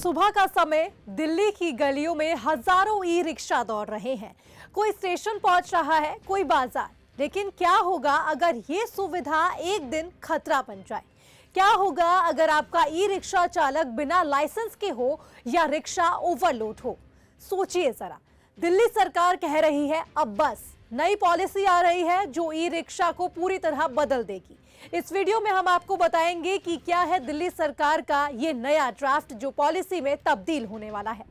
सुबह का समय दिल्ली की गलियों में हजारों ई रिक्शा दौड़ रहे हैं। कोई स्टेशन पहुंच रहा है, कोई बाजार। लेकिन क्या होगा अगर ये सुविधा एक दिन खतरा बन जाए? क्या होगा अगर आपका ई रिक्शा चालक बिना लाइसेंस के हो या रिक्शा ओवरलोड हो? सोचिए जरा। दिल्ली सरकार कह रही है अब बस, नई पॉलिसी आ रही है जो ई रिक्शा को पूरी तरह बदल देगी। इस वीडियो में हम आपको बताएंगे कि क्या है दिल्ली सरकार का ये नया ड्राफ्ट जो पॉलिसी में तब्दील होने वाला है।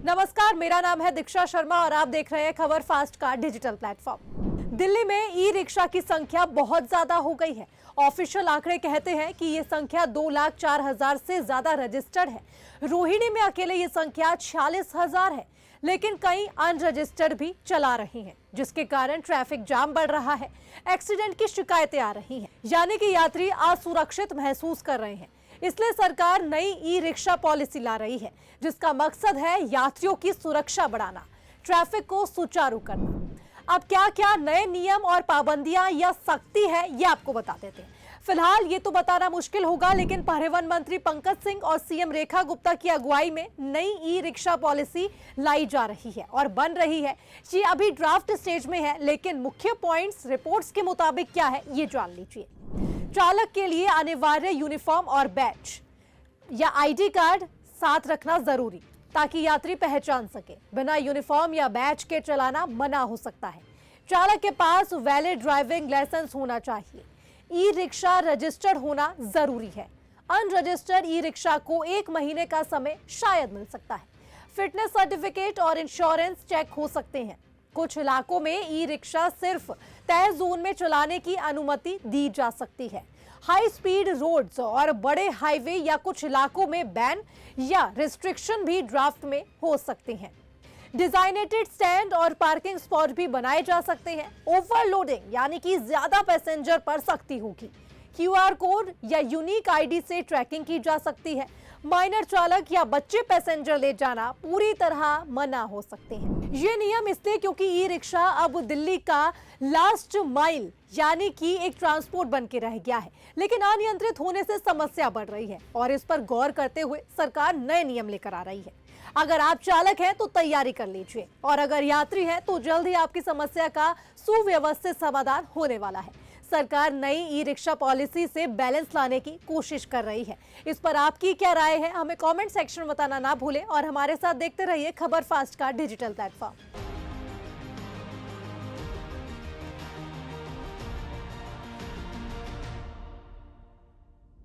नमस्कार, मेरा नाम है दीक्षा शर्मा और आप देख रहे हैं खबर फास्ट का डिजिटल प्लेटफॉर्म। दिल्ली में ई रिक्शा की संख्या बहुत ज्यादा हो गई है। ऑफिशियल आंकड़े कहते हैं कि ये संख्या 2,04,000 से ज्यादा रजिस्टर्ड है। रोहिणी में अकेले ये संख्या 46,000 है, लेकिन कई अनरजिस्टर्ड भी चला रही हैं, जिसके कारण ट्रैफिक जाम बढ़ रहा है। एक्सीडेंट की शिकायतें आ रही हैं, यानी कि यात्री असुरक्षित महसूस कर रहे हैं। इसलिए सरकार नई ई रिक्शा पॉलिसी ला रही है, जिसका मकसद है यात्रियों की सुरक्षा बढ़ाना, ट्रैफिक को सुचारू करना। अब क्या क्या नए नियम और पाबंदियां या सख्ती है, ये आपको बता देते हैं। फिलहाल ये तो बताना मुश्किल होगा, लेकिन परिवहन मंत्री पंकज सिंह और सीएम रेखा गुप्ता की अगुवाई में नई ई रिक्शा पॉलिसी लाई जा रही है और बन रही है। ये अभी ड्राफ्ट स्टेज में है, लेकिन मुख्य पॉइंट्स रिपोर्ट्स के मुताबिक क्या है ये जान लीजिए। चालक के लिए अनिवार्य यूनिफॉर्म और बैज या आईडी कार्ड साथ रखना जरूरी, ताकि यात्री पहचान सके। बिना यूनिफॉर्म या बैज के चलाना मना हो सकता है। चालक के पास वैलिड ड्राइविंग लाइसेंस होना चाहिए। ई रिक्शा रजिस्टर्ड होना जरूरी है। अनरजिस्टर्ड ई रिक्शा को 1 महीने का समय शायद मिल सकता है। फिटनेस सर्टिफिकेट और इंश्योरेंस चेक हो सकते हैं। कुछ इलाकों में ई रिक्शा सिर्फ तय जोन में चलाने की अनुमति दी जा सकती है। हाई स्पीड रोड्स और बड़े हाईवे या कुछ इलाकों में बैन या रिस्ट्रिक्शन भी ड्राफ्ट में हो सकते हैं। डिजाइनेटेड स्टैंड और पार्किंग स्पॉट भी बनाए जा सकते हैं। ओवरलोडिंग यानी कि ज्यादा पैसेंजर पर सख्ती होगी। क्यूआर कोड या यूनिक आईडी से ट्रैकिंग की जा सकती है। माइनर चालक या बच्चे पैसेंजर ले जाना पूरी तरह मना हो सकते हैं। ये नियम इसलिए क्योंकि ई रिक्शा अब दिल्ली का लास्ट माइल यानी कि एक ट्रांसपोर्ट बन के रह गया है, लेकिन अनियंत्रित होने से समस्या बढ़ रही है और इस पर गौर करते हुए सरकार नए नियम लेकर आ रही है। अगर आप चालक हैं तो तैयारी कर लीजिए, और अगर यात्री हैं तो जल्द ही आपकी समस्या का सुव्यवस्थित समाधान होने वाला है। सरकार नई ई रिक्शा पॉलिसी से बैलेंस लाने की कोशिश कर रही है। इस पर आपकी क्या राय है, हमें कमेंट सेक्शन में बताना ना भूलें और हमारे साथ देखते रहिए खबर फास्ट का डिजिटल प्लेटफॉर्म।